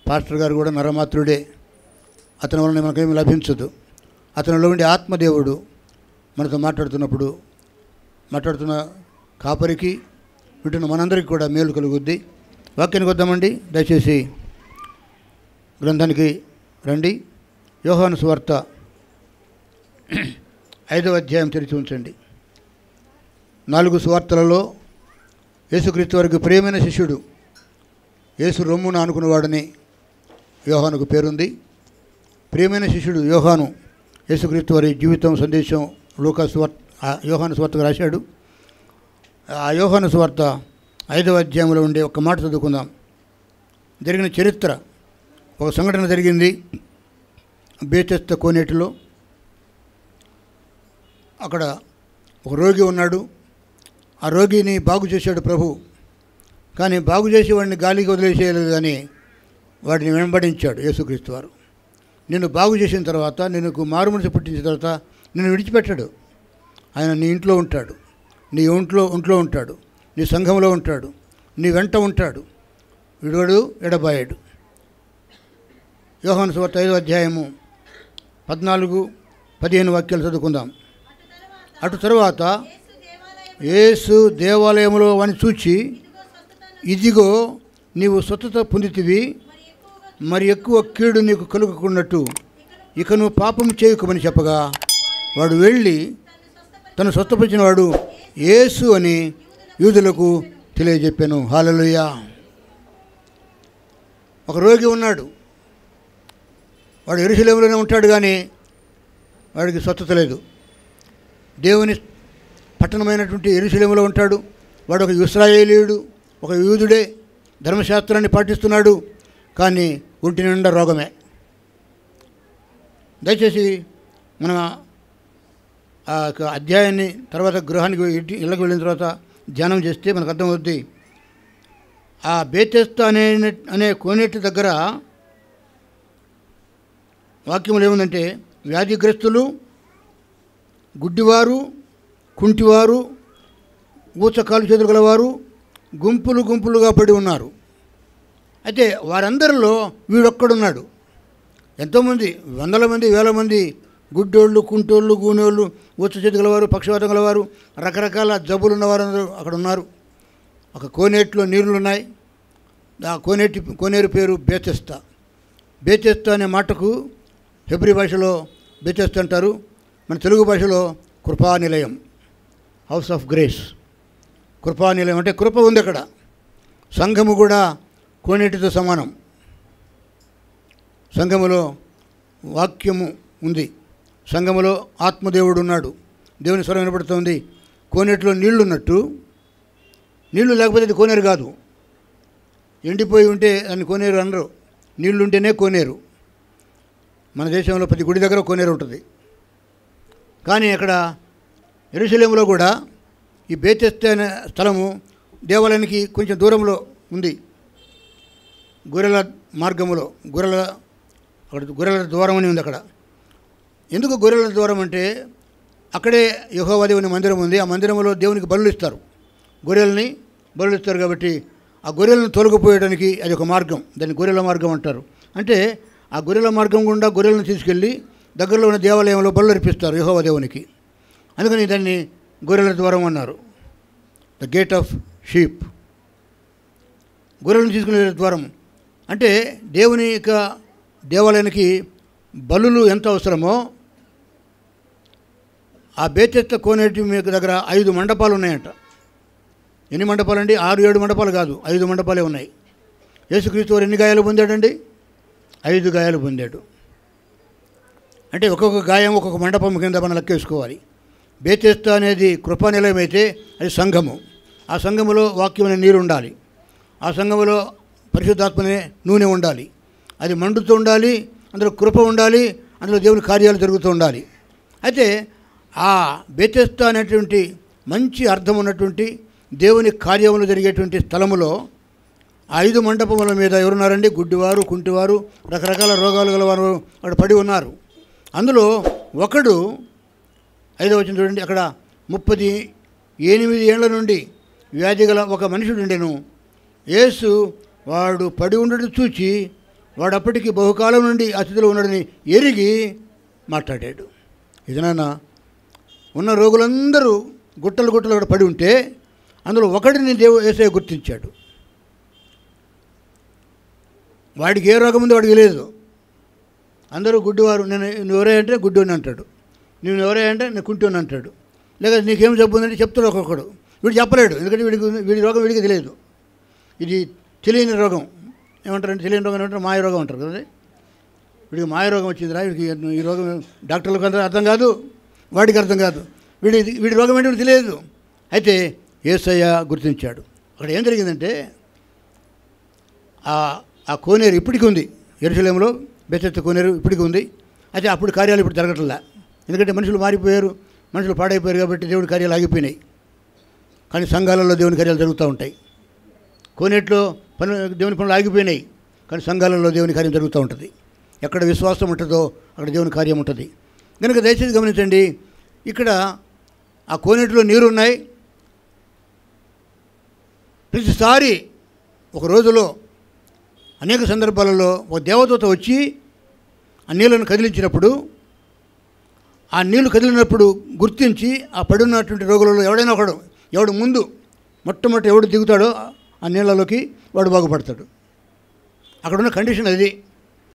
Pastor గారు కూడా నరమాత్రుడే. అతని వలన మనకేమీ లభించదు. అతనిలో ఉండే ఆత్మదేవుడు మనతో మాట్లాడుతున్న కాపరికి వింటున్న మనందరికీ కూడా మేలు కలుగుద్ది. వాక్యానికి వద్దామండి. దయచేసి గ్రంథానికి రండి. యోహాను సువార్త 5వ అధ్యాయం తెరిచి ఉంచండి. 4 సువార్తలలో యేసుక్రీస్తు వారికి ప్రియమైన శిష్యుడు, యేసు రొమ్మున ఆనుకునేవాడని యోహానుకు పేరుంది. ప్రియమైన శిష్యుడు యోహాను యేసుక్రీస్తు వారి జీవితం సందేశం యోహాను సువార్తకు రాశాడు. ఆ యోహాను సువార్త 5వ అధ్యాయంలో ఉండే ఒక మాట చదువుకుందాం. జరిగిన చరిత్ర, ఒక సంఘటన జరిగింది బేతెస్దా కోనేటిలో. అక్కడ ఒక రోగి ఉన్నాడు. ఆ రోగిని బాగు చేశాడు ప్రభు. కానీ బాగు చేసి వాడిని గాలికి వదిలేసేయలేదు, కానీ వాడిని వెంబడించాడు యేసుక్రీస్తు వారు. నిన్ను బాగు చేసిన తర్వాత, నిన్ను మారుమనసు పుట్టించిన తర్వాత నిన్ను విడిచిపెట్టాడు. ఆయన నీ ఇంట్లో ఉంటాడు, నీ ఒంట్లో ఉంటాడు, నీ సంఘంలో ఉంటాడు, నీ వెంట ఉంటాడు. విడువడు, ఎడబాయాడు. యోహాను సువార్త 5వ అధ్యాయము 14-15 వాక్యాలు చదువుకుందాం. అటు తరువాత యేసు దేవాలయంలో వాని చూచి, ఇదిగో నీవు స్వస్థత పొందితివి, మరి ఎక్కువ కీడు నీకు కలుగకున్నట్టు ఇక నువ్వు పాపం చేయకుమని చెప్పగా, వాడు వెళ్ళి తను స్వస్థపరిచిన వాడు యేసు అని యూదులకు తెలియజెప్పాను. హల్లెలూయా. ఒక రోగి ఉన్నాడు. వాడు యెరూషలేములోనే ఉంటాడు, కానీ వాడికి స్వస్థత లేదు. దేవుని పట్టణమైనటువంటి యెరూషలేములో ఉంటాడు. వాడు ఒక ఇశ్రాయేలీయుడు, ఒక యూదుడే, ధర్మశాస్త్రాన్ని పాటిస్తున్నాడు, కానీ ఒంటి నిండా రోగమే. దయచేసి మన ఆ అధ్యాయాన్ని తర్వాత గృహానికి ఇళ్ళకి వెళ్ళిన తర్వాత ధ్యానం చేస్తే మనకు అర్థమవుద్ది. ఆ బేతెస్దా అనే కోనేటి దగ్గర వాక్యములు ఏముందంటే, వ్యాధిగ్రస్తులు, గుడ్డివారు, కుంటివారు, ఊచకాలు చేతులు గలవారు గుంపులుగా పడి ఉన్నారు. అయితే వారందరిలో వీడొక్కడున్నాడు. ఎంతోమంది, వందల మంది, వేల మంది గుడ్డోళ్ళు, కుంటోళ్ళు, గూనోళ్ళు, ఊచ చేతి గలవారు, పక్షవాతం గలవారు, రకరకాల జబ్బులు ఉన్నవారందరూ అక్కడ ఉన్నారు. ఒక కోనేటిలో నీళ్లు ఉన్నాయి. ఆ కోనేరు పేరు బేతెస్దా. బేతెస్దా అనే మాటకు హెబ్రీ భాషలో బేతెస్దా అంటారు. మన తెలుగు భాషలో కృపానిలయం, హౌస్ ఆఫ్ గ్రేస్. కృపానిలయం అంటే కృప ఉంది అక్కడ. సంఘము కూడా కోనేటితో సమానం. సంఘములో వాక్యము ఉంది, సంఘములో ఆత్మదేవుడు ఉన్నాడు, దేవుని స్వరం వినపడుతుంది. కోనేటిలో నీళ్లు ఉన్నట్టు, నీళ్లు లేకపోతే అది కోనేరు కాదు. ఎండిపోయి ఉంటే దాన్ని కోనేరు అనరు, నీళ్లుంటేనే కోనేరు. మన దేశంలో ప్రతి గుడి దగ్గర కోనేరు ఉంటుంది. కానీ అక్కడ యెరూషలేములో కూడా ఈ బేతెస్దా అనే స్థలము దేవాలయానికి కొంచెం దూరంలో ఉంది. గొర్రెల మార్గములో, గొర్రెల ద్వారం అని ఉంది అక్కడ. ఎందుకు గొర్రెల ద్వారం అంటే, అక్కడే యెహోవా దేవుని మందిరం ఉంది. ఆ మందిరంలో దేవునికి బలులు ఇస్తారు, గొర్రెల్ని బలులు ఇస్తారు. కాబట్టి ఆ గొర్రెలను తొలగిపోయడానికి అది ఒక మార్గం. దాన్ని గొర్రెల మార్గం అంటారు. అంటే ఆ గొర్రెల మార్గం గుండా గొర్రెలను తీసుకెళ్ళి దగ్గరలో ఉన్న దేవాలయంలో బలులు అర్పిస్తారు యెహోవా దేవునికి. అందుకని దాన్ని గొర్రెల ద్వారం అన్నారు, ద గేట్ ఆఫ్ షీప్. గొర్రెలను తీసుకునే ద్వారం. అంటే దేవుని యొక్క దేవాలయానికి బలులు ఎంత అవసరమో, ఆ బేతెస్దా కోనేటి మీకు దగ్గర 5 మండపాలు ఉన్నాయంట. ఎన్ని మండపాలు అండి? 6-7 మండపాలు కాదు, 5 మండపాలే ఉన్నాయి. యేసుక్రీస్తు వారు ఎన్ని గాయాలు పొందాడండి? 5 గాయాలు పొందాడు. అంటే ఒక్కొక్క గాయం ఒక్కొక్క మండపం కింద మనం లెక్కేసుకోవాలి. బేతెస్దా అనేది కృపానిలయం అయితే అది సంఘము. ఆ సంఘములో వాక్యమైన నీరు ఉండాలి. ఆ సంఘములో పరిశుద్ధాత్మనే నూనె ఉండాలి. అది మండుతూ ఉండాలి, అందులో కృప ఉండాలి, అందులో దేవుని కార్యాలు జరుగుతూ ఉండాలి. అయితే ఆ బేతెస్దా అనేటువంటి మంచి అర్థం ఉన్నటువంటి దేవుని కార్యములు జరిగేటువంటి స్థలములో 5 మండపముల మీద ఎవరున్నారండి? గుడ్డివారు, కుంటివారు, రకరకాల రోగాలు గలవారు అక్కడ పడి ఉన్నారు. అందులో ఒకడు, 5వ వచనం చూడండి, అక్కడ 38 ఏళ్ల నుండి వ్యాధి గల ఒక మనుషుడు ఉండెను. యేసు వాడు పడి ఉండడం చూచి వాడు అప్పటికి బహుకాలం నుండి ఆ స్థితిలో ఉన్నాడని ఎరిగి మాట్లాడాడు. ఇదనైనా ఉన్న రోగులందరూ గుట్టలు గుట్టలు కూడా పడి ఉంటే అందులో ఒకడిని యేసయ్య గుర్తించాడు. వాడికి ఏ రోగం ఉందో వాడికి తెలియదు. అందరూ గుడ్డివారు. నువ్వు ఎవరే అంటే గుడ్డిని అంటాడు, నువ్వు ఎవరే అంటే నేను కుంటిని అంటాడు, లేక నీకేం జబ్బు ఉందంటే చెప్తాడు ఒక్కొక్కడు. వీడు చెప్పలేడు, ఎందుకంటే వీడి రోగం వీడికి తెలియదు. ఇది తెలియని రోగం. ఏమంటారంటే తెలియని రోగం ఏమంటారు? మాయ రోగం అంటారు కదా. వీడికి మాయ రోగం వచ్చిందిరా, వీడికి ఈ రోగం డాక్టర్లకు అందరూ అర్థం కాదు, వాడికి అర్థం కాదు. వీడి రోగం ఏంటో తెలియదు. అయితే యేసయ్య గుర్తించాడు. అక్కడ ఏం జరిగిందంటే ఆ కోనేరు ఇప్పటికీ ఉంది. యెరూషలేములో బెతెస్దా కోనేరు ఇప్పటికీ ఉంది. అయితే అప్పుడు కార్యాలు ఇప్పుడు జరగట్లా, ఎందుకంటే మనుషులు మారిపోయారు, మనుషులు పాడైపోయారు కాబట్టి దేవుడి కార్యాలు ఆగిపోయినాయి. కానీ సంఘాలలో దేవుని కార్యాలు జరుగుతూ ఉంటాయి. కోనేట్లో దేవుని పనులు ఆగిపోయినాయి, కానీ సంఘాలలో దేవుని కార్యం జరుగుతూ ఉంటుంది. ఎక్కడ విశ్వాసం ఉంటుందో అక్కడ దేవుని కార్యం ఉంటుంది. కనుక దయచేసి గమనించండి, ఇక్కడ ఆ కోనేటిలో నీరు ఉన్నాయి. ప్రతిసారి ఒక రోజులో అనేక సందర్భాలలో ఒక దేవదూత వచ్చి ఆ నీళ్ళను కదిలించినప్పుడు, ఆ నీళ్లు కదిలినప్పుడు గుర్తించి ఆ పడున్నటువంటి రోగులలో ఎవడైనా ఒకడు, ఎవడు ముందు మొట్టమొదటి ఎవడు దిగుతాడో ఆ నీళ్ళలోకి వాడు బాగుపడతాడు. అక్కడున్న కండిషన్ అది.